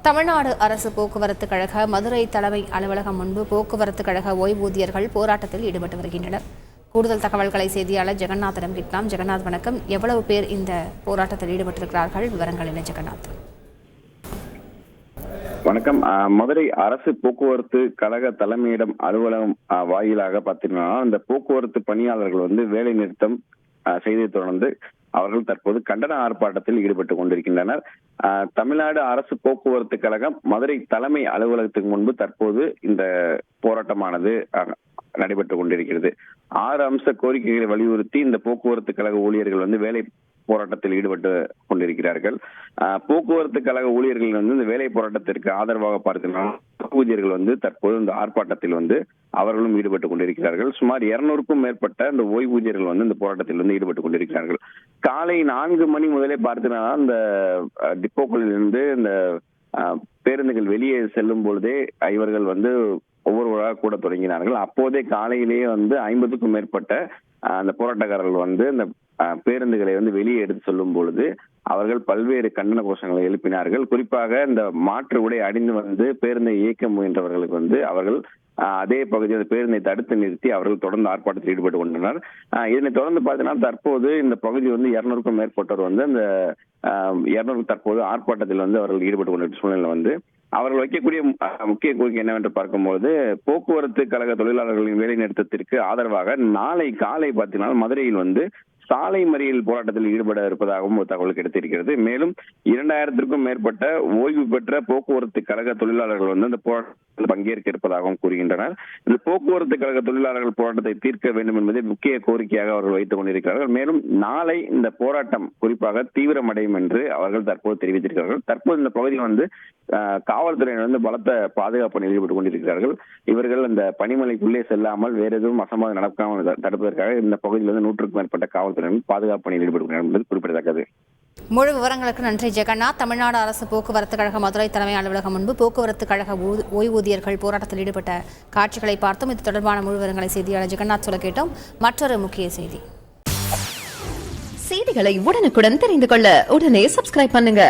தமிழ்நாடு அரசு போக்குவரத்து கழக மதுரை தலைமை அலுவலகம் முன்பு போக்குவரத்து கழக ஓய்வூதியர்கள் போராட்டத்தில் ஈடுபட்டு வருகின்றனர். கூடுதல் தகவல்களை செய்தியாளர் ஜெகநாத்திடம் கேட்கலாம். ஜெகநாத், வணக்கம். எவ்வளவு பேர் இந்த போராட்டத்தில் ஈடுபட்டிருக்கிறார்கள்? விவரங்கள் என்ன ஜெகநாத்? வணக்கம். மதுரை அரசு போக்குவரத்து கழக தலைமையிடம் அலுவலகம் வாயிலாக பார்த்தீங்கன்னா, இந்த போக்குவரத்து பணியாளர்கள் வேலை நிறுத்தம் செய்தியை தொடர்ந்து அவர்கள் தற்போது கண்டன ஆர்ப்பாட்டத்தில் ஈடுபட்டுக் கொண்டிருக்கின்றனர். தமிழ்நாடு அரசு போக்குவரத்து கழகம் மதுரை தலைமை அலுவலகத்துக்கு முன்பு தற்போது இந்த போராட்டமானது நடைபெற்றுக் கொண்டிருக்கிறது. 6 அம்ச கோரிக்கைகளை வலியுறுத்தி இந்த போக்குவரத்து கழக ஊழியர்கள் வேலை போராட்டத்தில் ஈடுபட்டு கொண்டிருக்கிறார்கள். போக்குவரத்து கழக ஊழியர்கள் இந்த வேலை போராட்டத்திற்கு ஆதரவாக பார்க்கிறார்கள். ஊழியர்கள் தற்போது இந்த ஆர்ப்பாட்டத்தில் அவர்களும் ஈடுபட்டுக் கொண்டிருக்கிறார்கள். சுமார் 200க்கும் மேற்பட்ட இந்த ஓய்வூதியர்கள் இந்த போராட்டத்தில் ஈடுபட்டுக் கொண்டிருக்கிறார்கள். காலை 4 மணி முதலே பார்த்தீங்கன்னா, இந்த டிப்போக்களில் இருந்து இந்த பேருந்துகள் வெளியே செல்லும் பொழுதே இவர்கள் ஒவ்வொருவராக கூட தொடங்கினார்கள். அப்போதே காலையிலேயே 50க்கும் மேற்பட்ட அந்த போராட்டக்காரர்கள் இந்த பேருந்துகளை வெளியே எடுத்து சொல்லும் பொழுது அவர்கள் பல்வேறு கண்டன கோஷங்களை எழுப்பினார்கள். குறிப்பாக இந்த மாற்று உடை அணிந்து பேருந்தை இயக்க முயன்றவர்களுக்கு அவர்கள் அதே பகுதியில் பேருந்தை தடுத்து நிறுத்தி அவர்கள் தொடர்ந்து ஆர்ப்பாட்டத்தில் ஈடுபட்டு கொண்டனர். இதனை தொடர்ந்து பார்த்தீங்கன்னா, தற்போது இந்த பகுதி 200க்கும் மேற்பட்டோர் அந்த 200 தற்போது ஆர்ப்பாட்டத்தில் அவர்கள் ஈடுபட்டு கொண்ட சூழ்நிலை அவர்கள் வைக்கக்கூடிய முக்கிய கோரிக்கை என்னவென்று பார்க்கும்போது, போக்குவரத்து கழக தொழிலாளர்களின் வேலை நிறுத்தத்திற்கு ஆதரவாக நாளை காலை பார்த்தீங்கன்னா மதுரையில் சாலை மறியல் போராட்டத்தில் ஈடுபட இருப்பதாகவும் ஒரு தகவல் கிடைத்திருக்கிறது. மேலும் 2000க்கும் மேற்பட்ட ஓய்வு பெற்ற போக்குவரத்து கழக தொழிலாளர்கள் இந்த போராட்டத்தில் பங்கேற்க இருப்பதாகவும் கூறுகின்றனர். இந்த போக்குவரத்து கழக தொழிலாளர்கள் போராட்டத்தை தீர்க்க வேண்டும் என்பதை முக்கிய கோரிக்கையாக அவர்கள் வைத்துக் கொண்டிருக்கிறார்கள். மேலும் நாளை இந்த போராட்டம் குறிப்பாக தீவிரமடையும் என்று அவர்கள் தற்போது தெரிவித்திருக்கிறார்கள். தற்போது இந்த பகுதியில் காவல்துறையினர் பலத்த பாதுகாப்பு பணியில் ஈடுபட்டுக் கொண்டிருக்கிறார்கள். இவர்கள் அந்த பனிமலைக்குள்ளே செல்லாமல் வேற எதுவும் அசம்பாவிதம் நடக்காமல் தடுப்பதற்காக இந்த பகுதியில் 100க்கும் மேற்பட்ட காவல்துறையினர் பாதுகாப்பு பணியில் ஈடுபட்டுள்ளனர் என்பது குறிப்பிடத்தக்கது. முழு விவரங்களுக்கு நன்றி ஜெகநாத். தமிழ்நாடு அரசு போக்குவரத்து கழக மதுரை தலைமை அலுவலகம் முன்பு போக்குவரத்து கழக ஓய்வூதியர்கள் போராட்டத்தில் ஈடுபட்ட காட்சிகளை பார்த்தோம். இது தொடர்பான முழு விவரங்களை செய்தியாளர் ஜெகநாத் சொல்ல கேட்டோம். மற்றொரு முக்கிய செய்திகளை உடனுக்குடன் தெரிந்து கொள்ள உடனே சப்ஸ்கிரைப் பண்ணுங்க.